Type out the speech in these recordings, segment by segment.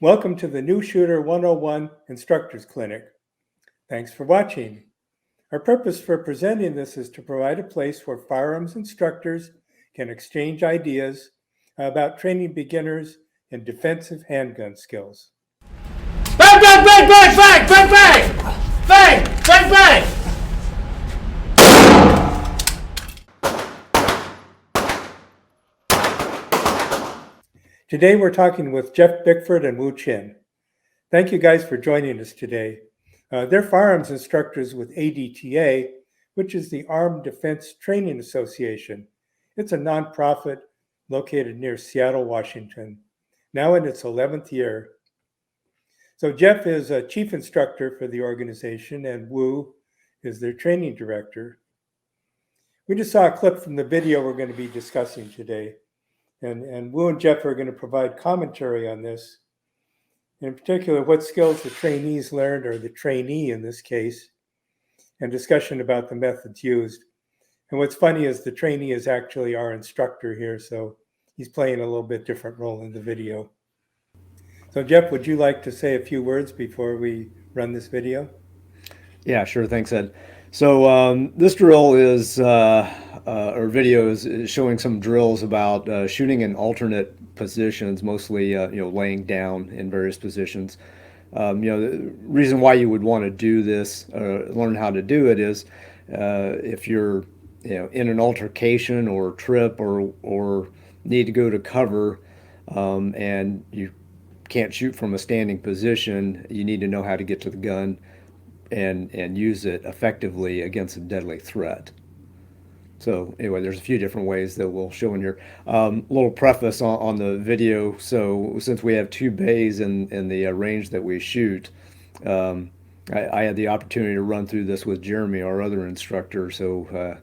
Welcome to the New Shooter 101 Instructors Clinic. Thanks for watching. Our purpose for presenting this is to provide a place where firearms instructors can exchange ideas about training beginners in defensive handgun skills. Bang, bang, bang, bang, bang, bang, bang! Bang, bang, bang! Today we're talking with Jeff Bickford and Wu Chin. Thank you guys for joining us today. They're firearms instructors with ADTA, which is the Armed Defense Training Association. It's a nonprofit located near Seattle, Washington, now in its 11th year. So Jeff is a chief instructor for the organization, and Wu is their training director. We just saw a clip from the video we're going to be discussing today. And Wu and Jeff are going to provide commentary on this, in particular, what skills the trainees learned, or the trainee in this case, and discussion about the methods used. And what's funny is the trainee is actually our instructor here, so he's playing a little bit different role in the video. So Jeff, would you like to say a few words before we run this video? Yeah, sure. Thanks, Ed. So this drill is, or video is showing some drills about shooting in alternate positions, mostly, laying down in various positions. The reason why you would want to do this, learn how to do it, is if you're, in an altercation or trip or need to go to cover, and you can't shoot from a standing position, you need to know how to get to the gun and use it effectively against a deadly threat. So anyway, there's a few different ways that we'll show in here. Little preface on the video. So since we have two bays in the range that we shoot, I had the opportunity to run through this with Jeremy, our other instructor. So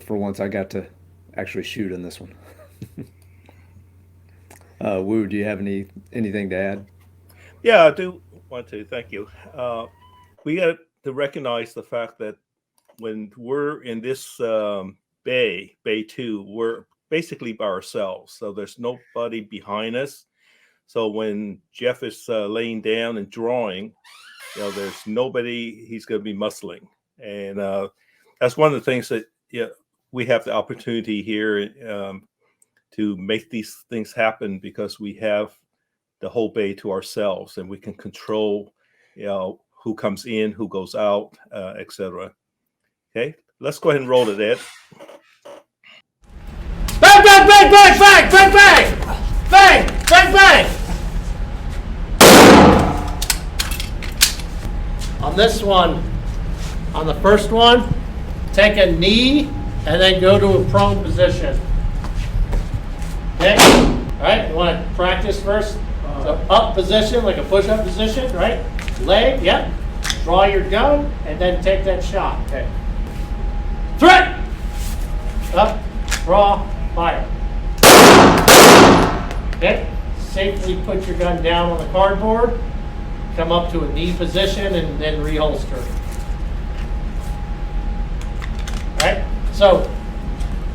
for once, I got to actually shoot in this one. Wu, do you have anything to add? Yeah, I do want to. Thank you. We got to recognize the fact that when we're in this bay 2, we're basically by ourselves. So there's nobody behind us. So when Jeff is laying down and drawing, there's nobody he's going to be muscling. And that's one of the things that we have the opportunity here to make these things happen, because we have the whole bay to ourselves, and we can control, who comes in, who goes out, etc. Okay, let's go ahead and roll it, Ed. Bang, bang, bang, bang, bang, bang, bang! Bang, bang, bang! On this one, on the first one, take a knee and then go to a prone position. Okay? All right, you want to practice first? So up position, like a push-up position, right? Leg, yep. Draw your gun and then take that shot. Okay. Threat! Up, draw, fire. Okay. Safely put your gun down on the cardboard. Come up to a knee position and then reholster. Alright? So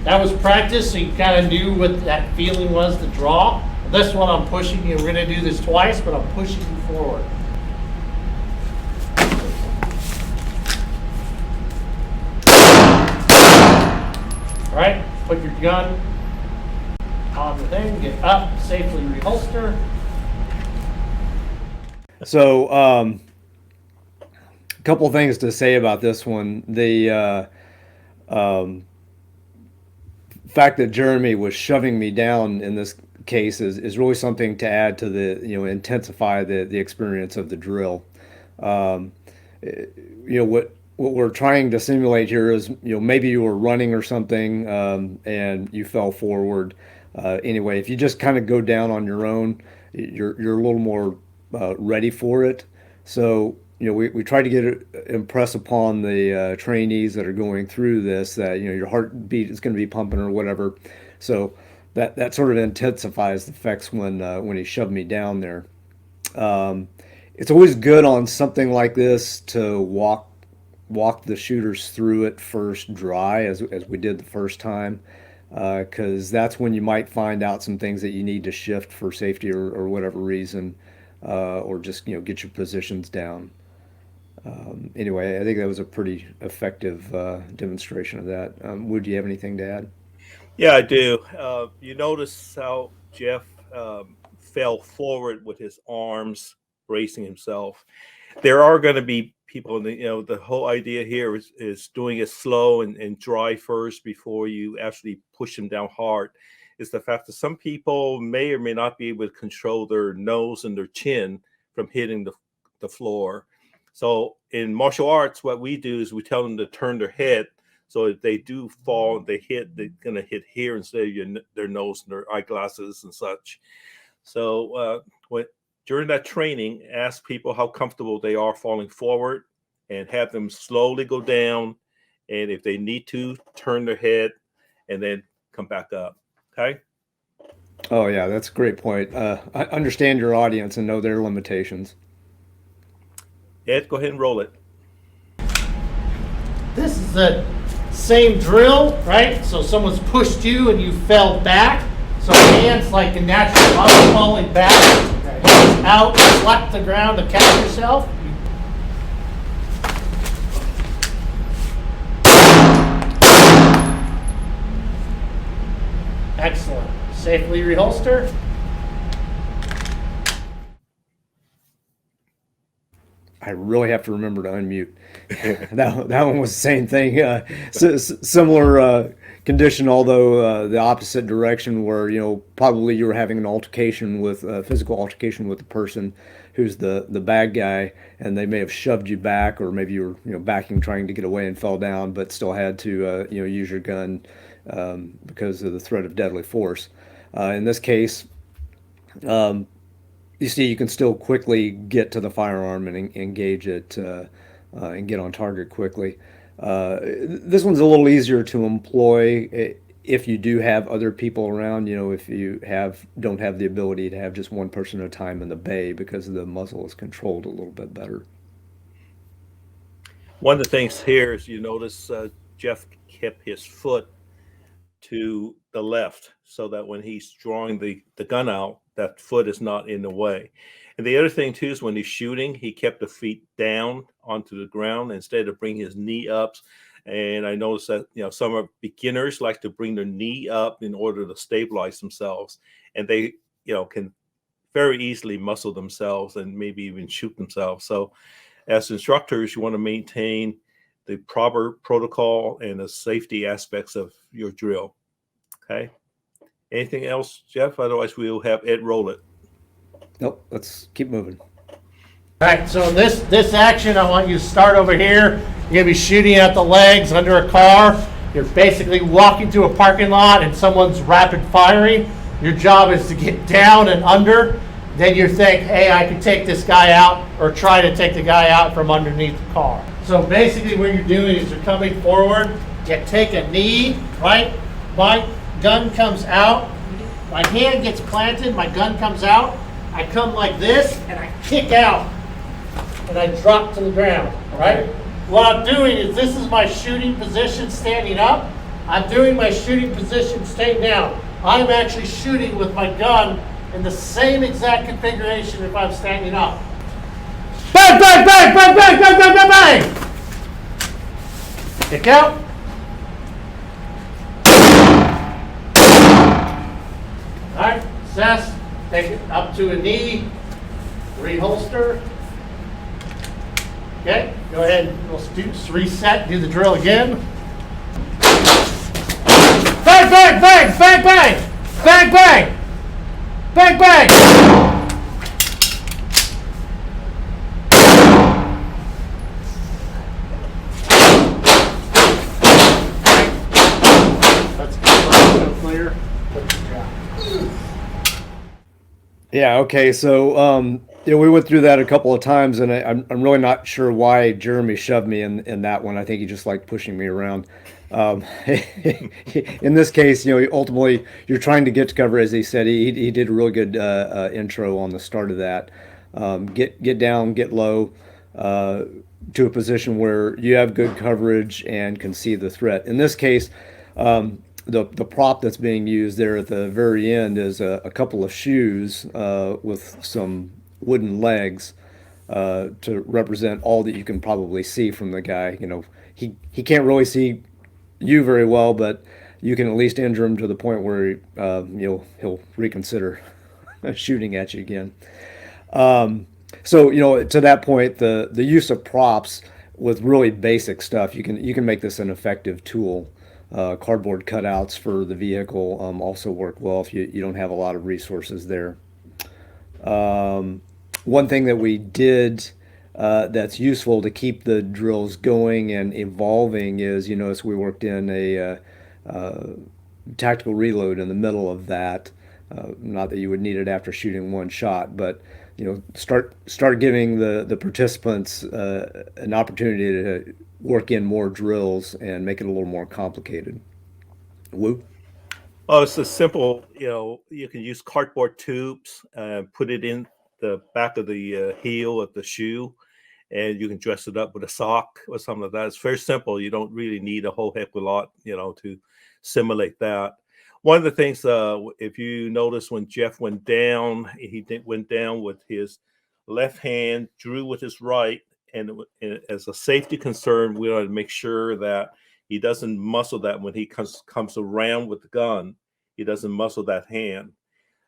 that was practice, so you kind of knew what that feeling was to draw. This one I'm pushing you. We're going to do this twice, but I'm pushing you forward. All right, put your gun on the thing, get up, safely reholster. So a couple of things to say about this one. The fact that Jeremy was shoving me down in this case is really something to add to the, intensify the experience of the drill. What we're trying to simulate here is, maybe you were running or something, and you fell forward. Anyway, if you just kind of go down on your own, you're a little more ready for it. So, we try to impress upon the trainees that are going through this that, your heartbeat is going to be pumping or whatever. So that sort of intensifies the effects when he shoved me down there. It's always good on something like this to walk the shooters through it first dry, as we did the first time, because that's when you might find out some things that you need to shift for safety or whatever reason. or just get your positions down. Anyway, I think that was a pretty effective demonstration of that. Would you have anything to add? Yeah, I do. You notice how Jeff fell forward with his arms bracing himself. There are going to be people, the whole idea here is doing it slow and dry first before you actually push them down hard. Is the fact that some people may or may not be able to control their nose and their chin from hitting the floor. So in martial arts, what we do is we tell them to turn their head. So if they do fall, they're going to hit here instead of their nose and their eyeglasses and such. So during that training, ask people how comfortable they are falling forward and have them slowly go down. And if they need to, turn their head and then come back up. Okay? Oh, yeah, that's a great point. I understand your audience and know their limitations. Ed, go ahead and roll it. This is the same drill, right? So someone's pushed you and you fell back. So hands like a natural body falling back, hands out, slap the ground to catch yourself. Excellent. Safely reholster. I really have to remember to unmute. that one was the same thing. Similar condition, although the opposite direction, where probably you were having an altercation with physical altercation with the person who's the bad guy, and they may have shoved you back, or maybe you were backing, trying to get away and fell down, but still had to use your gun because of the threat of deadly force. In this case, you see, you can still quickly get to the firearm and engage it and get on target quickly. This one's a little easier to employ if you do have other people around. If you don't have the ability to have just one person at a time in the bay, because the muzzle is controlled a little bit better. One of the things here is you notice Jeff kept his foot to the left so that when he's drawing the gun out, that foot is not in the way. And the other thing too is when he's shooting, he kept the feet down onto the ground instead of bringing his knee up. And I noticed that some beginners like to bring their knee up in order to stabilize themselves, and they can very easily muscle themselves and maybe even shoot themselves. So as instructors, you want to maintain the proper protocol and the safety aspects of your drill. Okay. Anything else, Jeff? Otherwise, we'll have Ed roll it. Nope. Let's keep moving. All right. So this action, I want you to start over here. You're gonna be shooting at the legs under a car. You're basically walking through a parking lot and someone's rapid firing. Your job is to get down and under. Then you think, hey, I can take this guy out, or try to take the guy out from underneath the car. So basically what you're doing is you're coming forward, you take a knee, right? My gun comes out, my hand gets planted, my gun comes out, I come like this, and I kick out, and I drop to the ground, right? What I'm doing is, this is my shooting position standing up. I'm doing my shooting position staying down. I'm actually shooting with my gun in the same exact configuration if I'm standing up. Bang, bang, bang, bang, bang, bang, bang, bang, bang! Kick out. All right, assess, take it up to a knee, reholster. Okay, go ahead, let's reset, do the drill again. Bang, bang, bang, bang, bang, bang, bang, bang, bang. Let's get clear. Yeah. Okay. So we went through that a couple of times, and I'm really not sure why Jeremy shoved me in that one. I think he just liked pushing me around. In this case, ultimately you're trying to get to cover, as he said. He did a really good intro on the start of that. Get down, get low, to a position where you have good coverage and can see the threat. In this case, the prop that's being used there at the very end is a couple of shoes with some wooden legs to represent all that you can probably see from the guy. You know, he can't really see you very well, but you can at least injure him to the point where he'll reconsider shooting at you again. So you know, to that point, the use of props with really basic stuff, you can make this an effective tool. Cardboard cutouts for the vehicle also work well if you don't have a lot of resources there. One thing that we did that's useful to keep the drills going and evolving is, you notice we worked in a tactical reload in the middle of that. Not that you would need it after shooting one shot, but you know, start giving the participants an opportunity to work in more drills and make it a little more complicated. Woo? Oh, it's a simple, you know, you can use cardboard tubes, put it in the back of the heel of the shoe, and you can dress it up with a sock or something like that. It's very simple. You don't really need a whole heck of a lot, you know, to simulate that. One of the things, if you notice when Jeff went down, went down with his left hand, drew with his right, and as a safety concern, we want to make sure that he doesn't muscle that when he comes around with the gun. He doesn't muscle that hand.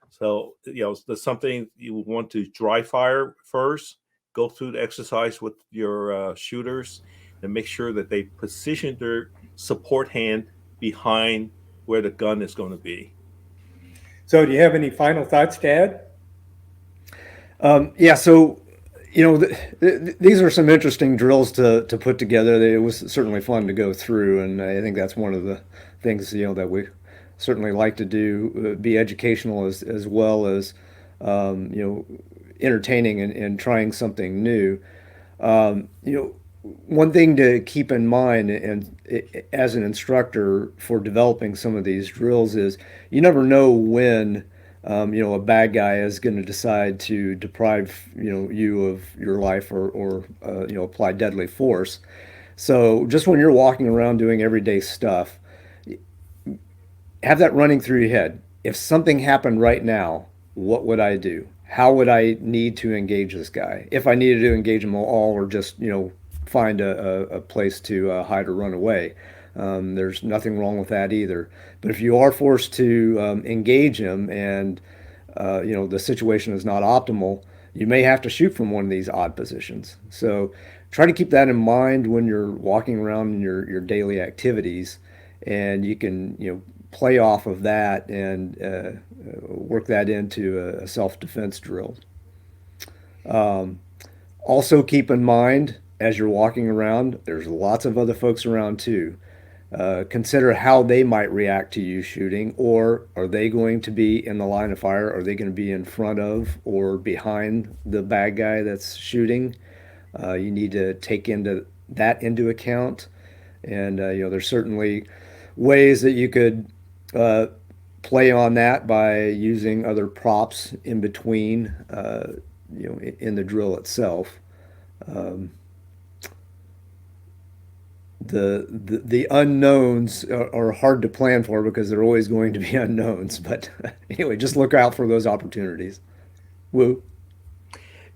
So, you know, there's something you want to dry fire first, go through the exercise with your shooters and make sure that they position their support hand behind where the gun is going to be. So do you have any final thoughts to add? Yeah, so you know, these are some interesting drills to put together. It was certainly fun to go through, and I think that's one of the things, you know, that we certainly like to do, be educational as well as you know, entertaining and trying something new. You know, one thing to keep in mind, and as an instructor for developing some of these drills, is you never know when you know, a bad guy is going to decide to deprive, you know, you of your life or you know, apply deadly force. So just when you're walking around doing everyday stuff, have that running through your head. If something happened right now, what would I do? How would I need to engage this guy? If I needed to engage him all, or just, you know, find a place to hide or run away. There's nothing wrong with that either. But if you are forced to engage him and you know, the situation is not optimal, you may have to shoot from one of these odd positions. So try to keep that in mind when you're walking around in your daily activities, and you can, you know, play off of that and work that into a self-defense drill. Also keep in mind, as you're walking around, there's lots of other folks around too. Consider how they might react to you shooting, or are they going to be in the line of fire? Are they going to be in front of or behind the bad guy that's shooting? You need to take that into account. And you know, there's certainly ways that you could play on that by using other props in between, you know, in the drill itself. The unknowns are hard to plan for because they're always going to be unknowns. But anyway, just look out for those opportunities. Woo.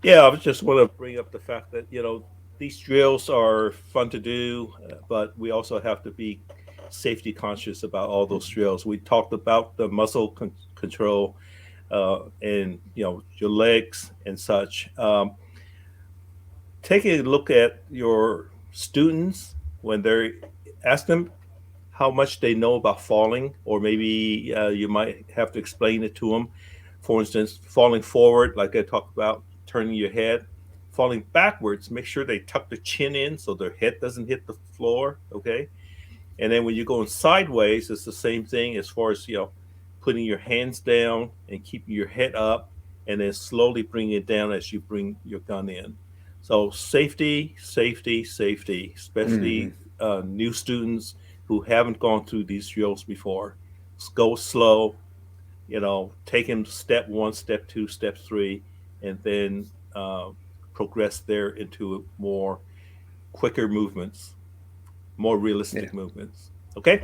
Yeah, I just want to bring up the fact that, you know, these drills are fun to do, but we also have to be safety conscious about all those drills. We talked about the muscle control and, you know, your legs and such. Take a look at your students when they're, ask them how much they know about falling, or maybe you might have to explain it to them. For instance, falling forward, like I talked about, turning your head. Falling backwards, make sure they tuck the chin in so their head doesn't hit the floor, okay? And then when you're going sideways, it's the same thing as far as, you know, putting your hands down and keeping your head up, and then slowly bring it down as you bring your gun in. So safety, safety, safety, especially new students who haven't gone through these drills before. Go slow, you know, take them step one, step two, step three, and then progress there into more quicker movements, more realistic movements. Okay?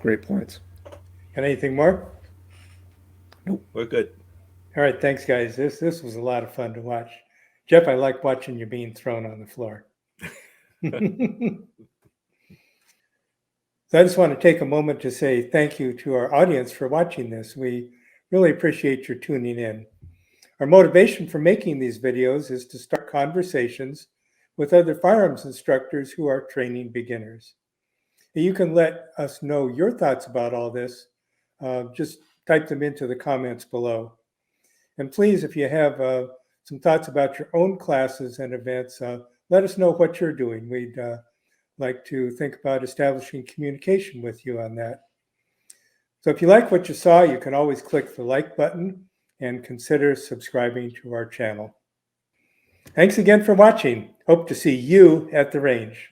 Great points. Got anything more? Nope. We're good. All right, thanks, guys. This was a lot of fun to watch. Jeff, I like watching you being thrown on the floor. So I just want to take a moment to say thank you to our audience for watching this. We really appreciate your tuning in. Our motivation for making these videos is to start conversations with other firearms instructors who are training beginners. You can let us know your thoughts about all this. Just type them into the comments below. And please, if you have some thoughts about your own classes and events, let us know what you're doing. We'd like to think about establishing communication with you on that. So if you like what you saw, you can always click the like button and consider subscribing to our channel. Thanks again for watching. Hope to see you at the range.